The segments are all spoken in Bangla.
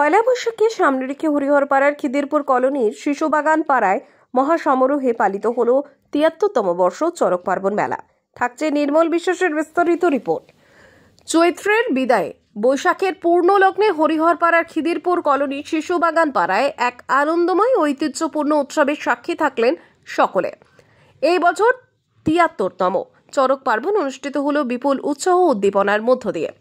পয়লা বৈশাখকে সামনে রেখে হরিহরপাড়ার খিদিরপুর কলোনির শিশুবাগান পাড়ায় মহাসমারোহে পালিত হলো ৭৩তম বর্ষ চড়ক পার্বণ মেলা। থাকছে নির্মল বিশ্বাসের বিস্তারিত রিপোর্ট। চৈত্রের বিদায়ে বৈশাখের পূর্ণ লগ্নে হরিহরপাড়ার খিদিরপুর কলোনির শিশুবাগান পাড়ায় এক আনন্দময় ঐতিহ্যপূর্ণ উৎসবের সাক্ষী থাকলেন সকলে। এই বছর ৭৩তম চড়ক পার্বণ অনুষ্ঠিত হলো বিপুল উৎসাহ উদ্দীপনার মধ্য দিয়ে।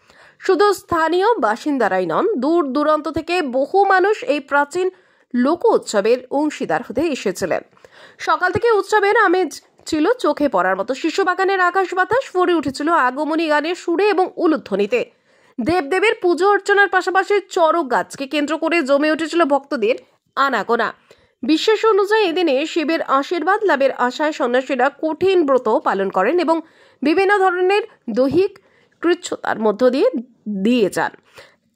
শুধু স্থানীয় বাসিন্দারাই নন, দূর দূরান্ত থেকে বহু মানুষ এই প্রাচীন লোক উৎসবের অংশীদার হতে এসেছিলেন। সকাল থেকে উৎসবের আমেজ ছিল চোখে পড়ার মতো। শিশুবাগানের আকাশ বাতাস ভরে উঠেছিল আগমনী গানের সুরে এবং উলুধ্বনিতে। দেবদেবের পুজো অর্চনার পাশাপাশি চড়ক গাছকে কেন্দ্র করে জমে উঠেছিল ভক্তদের আনাগোনা। বিশ্বাস অনুযায়ী এদিনে শিবের আশীর্বাদ লাভের আশায় সন্ন্যাসীরা কঠিন ব্রত পালন করেন এবং বিভিন্ন ধরনের দৈহিক কৃচ্ছতার মধ্য দিয়ে যান।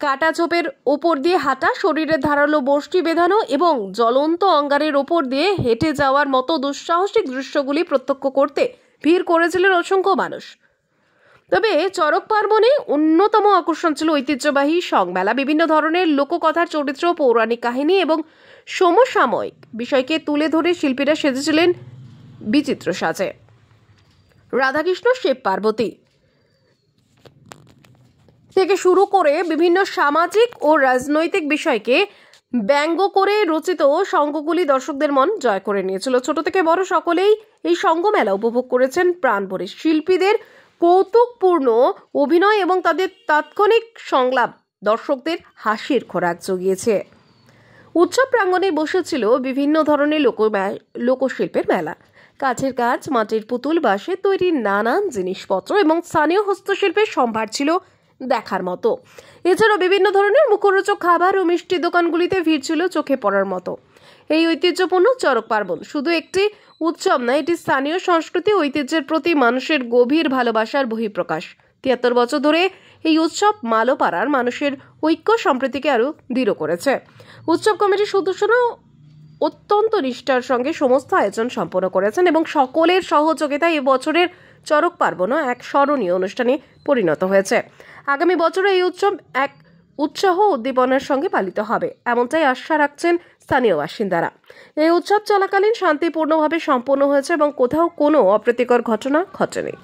কাটা ঝোপের ওপর দিয়ে হাঁটা, শরীরে ধারালো বষ্টি বেঁধানো এবং জ্বলন্ত অঙ্গারের ওপর দিয়ে হেঁটে যাওয়ার মতো দুঃসাহসিক দৃশ্যগুলি প্রত্যক্ষ করতে ভিড় করেছিলেন অসংখ্য মানুষ। তবে চড়ক পার্বণে অন্যতম আকর্ষণ ছিল ঐতিহ্যবাহী সংমেলা। বিভিন্ন ধরনের লোককথার চরিত্র, পৌরাণিক কাহিনী এবং সমসাময়িক বিষয়কে তুলে ধরে শিল্পীরা সেজেছিলেন বিচিত্র সাজে। রাধাকৃষ্ণ, শিব পার্বতী থেকে শুরু করে বিভিন্ন সামাজিক ও রাজনৈতিক বিষয়কে ব্যঙ্গ করে রচিত সঙ্গগুলি দর্শকদের মন জয় করে নিয়েছিল। ছোট থেকে বড় সকলেই এই সঙ্গমেলা উপভোগ করেছেন প্রাণ ভরে। শিল্পীদের কৌতুকপূর্ণ অভিনয় এবং তাদের তাৎক্ষণিক সংলাপ দর্শকদের হাসির খোরাক জুগিয়েছে। উৎসব প্রাঙ্গণে বসেছিল বিভিন্ন ধরনের লোকশিল্পের মেলা। কাঠের কাজ, মাটির পুতুল, বাঁশের তৈরি নানান জিনিসপত্র এবং স্থানীয় হস্তশিল্পের সম্ভার ছিল দেখার মতো। এছাড়াও বিভিন্ন ধরনের মুখরোচক খাবার ও মিষ্টি দোকানগুলিতে ভিড় ছিল চোখে পড়ার মতো। এই ঐতিহ্যপূর্ণ চড়ক পার্বণ শুধু একটি উৎসব নয়, এটি স্থানীয় সংস্কৃতি ঐতিহ্যের প্রতি মানুষের গভীর ভালোবাসার বহিঃপ্রকাশ। ৭৩ বছর ধরে এই উৎসব মালোপাড়ার মানুষের ঐক্য সম্প্রীতিকে আরো দৃঢ় করেছে। উৎসব কমিটির সদস্যরা অত্যন্ত নিষ্ঠার সঙ্গে সমস্ত আয়োজন সম্পন্ন করেছেন এবং সকলের সহযোগিতায় এবছরের চড়ক পার্বণও এক স্মরণীয় অনুষ্ঠানে পরিণত হয়েছে। আগামী বছরে এই উৎসব এক উৎসাহ উদ্দীপনার সঙ্গে পালিত হবে, এমনটাই আশা রাখছেন স্থানীয় বাসিন্দারা। এই উৎসব চলাকালীন শান্তিপূর্ণভাবে সম্পন্ন হয়েছে এবং কোথাও কোনো অপ্রীতিকর ঘটনা ঘটেনি।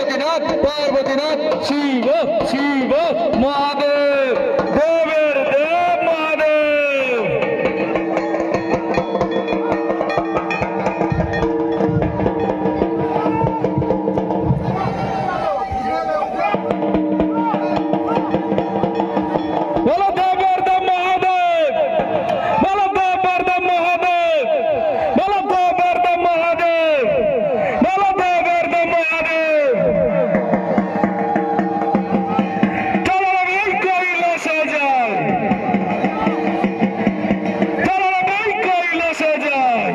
পার্বতীনাথ পার্বতীনাথ শিব শিব মহাদেব দেবের দেব মহাদেব। বলো দেবের দেব মহাদেব, বলো দেবের দেব মহাদেব, বলো দেবের দেব মহাদেব, বলো দেবের দেব মহাদেব। চলো ভাই কৈলাসে যাই, চলো ভাই কৈলাসে যাই।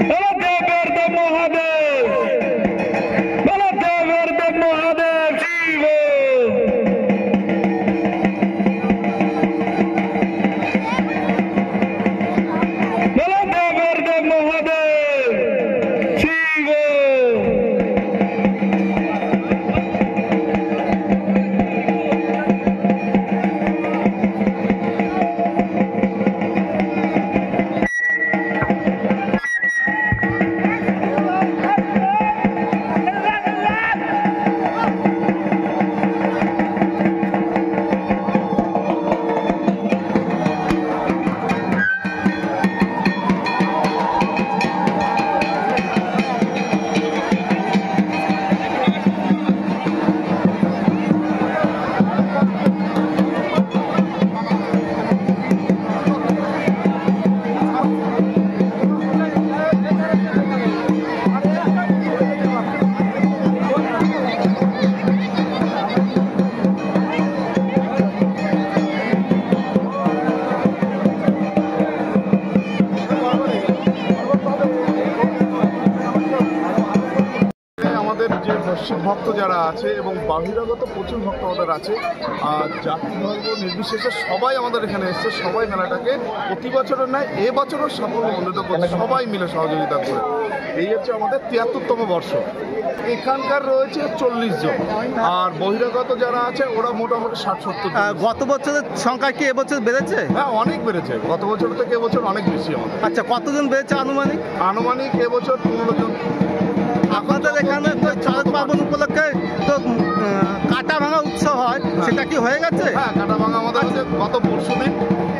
বলো দেবের দেব মহাদেব, বলো দেবের দেব মহাদেব শিব। বলো দেবের দেব মহাদেব শিব। আমাদের যে পশ্চিম ভক্ত যারা আছে এবং বাহিরাগত প্রচুর ভক্ত আমাদের আছে, আর জাতি ধর্ম নির্বিশেষে সবাই আমাদের এখানে এসছে। সবাই মেলাটাকে প্রতি বছরের নয় এবছরও সাফল্যমণ্ডিত করছে, সবাই মিলে সহযোগিতা করে। এই হচ্ছে আমাদের ৭৩তম বর্ষ। এখানকার রয়েছে ৪০ জন, আর বহিরাগত যারা আছে ওরা মোটামুটি ৬০-৭০ জন। গত বছরের সংখ্যা কি এবছর বেড়েছে? হ্যাঁ, অনেক বেড়েছে, গত বছর থেকে এবছর অনেক বেশি আমাদের। আচ্ছা, কতজন বেড়েছে আনুমানিক? আনুমানিক এবছর ১৫ জন। আপনাদের এখানে তো চড়ক পার্বণ উপলক্ষে তো কাটা ভাঙা উৎসব হয়, সেটা কি হয়ে গেছে? হ্যাঁ, কাটা ভাঙা আমাদের হচ্ছে গত পরশুদিন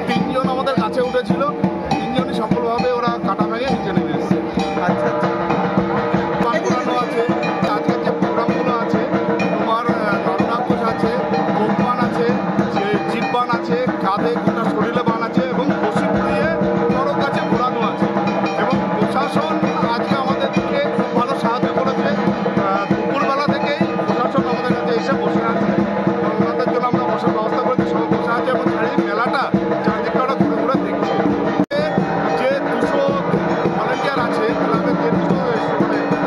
৩ জন আমাদের কাছে উঠেছিল, ৩ জনই সফলভাবে ওরা কাটা ভেঙে নিচে নেমে এসছে। আচ্ছা আচ্ছা। পান পোড়ানো আছে, আজকের যে প্রোগ্রামগুলো আছে তোমার নরনাকুশ আছে, ভোগবান আছে, যে জিপবান আছে, কাঁধে গোটা শরীরে বান আছে এবং বসি পুড়িয়ে চড়ক আছে, ঘোরানো আছে। এবং প্রশাসন আজকে আমাদেরকে খুব ভালো সাহায্য করেছে। দুপুরবেলা থেকেই প্রশাসন আমাদের কাছে এসে বসে আছে, ওনাদের জন্য আমরা বসার ব্যবস্থা করেছি, সবাই বসে আছে এবং এই মেলাটা চারদিকটা ওরা ঘুরে ঘুরে দেখছে। যে ২০০ ভলেন্টিয়ার আছে ক্লাবের, যে ২০০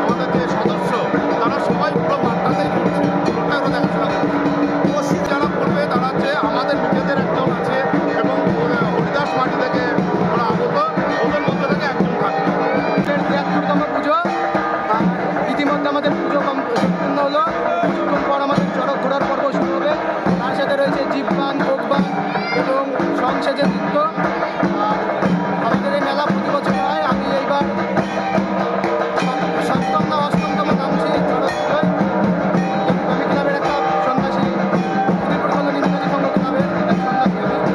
আমাদের যে সদস্য, তারা সবাই পুরো মাঠটাতেই করছে, পুরোটাই ওরা দেখাশোনা করছে। যারা করবে তারা হচ্ছে আমাদের নিজেদের একজন আছে এবং হরিদাস মাটি থেকে ওরা আগত, ওদের মধ্যে থেকে একজন থাকে। ৭৩তম পুজো ইতিমধ্যে আমাদের পুজো সম্পূর্ণ হলো। কিছুক্ষণ পর আমাদের চড়ক ঘোরার পর্ব শুরু হবে। তার সাথে রয়েছে জিপবান, ভোগবান এবং সংসেজের নৃত্য। আমাদের এই মেলা প্রতি বছর হয়। আমি এইবার ৭ম না ৮ম নামছি এই চড়ক পুজোয়। আমি ক্লাবের একটা সন্ন্যাসী, নির্বাচনী সংঘ ক্লাবের এক সন্ন্যাসী আমি।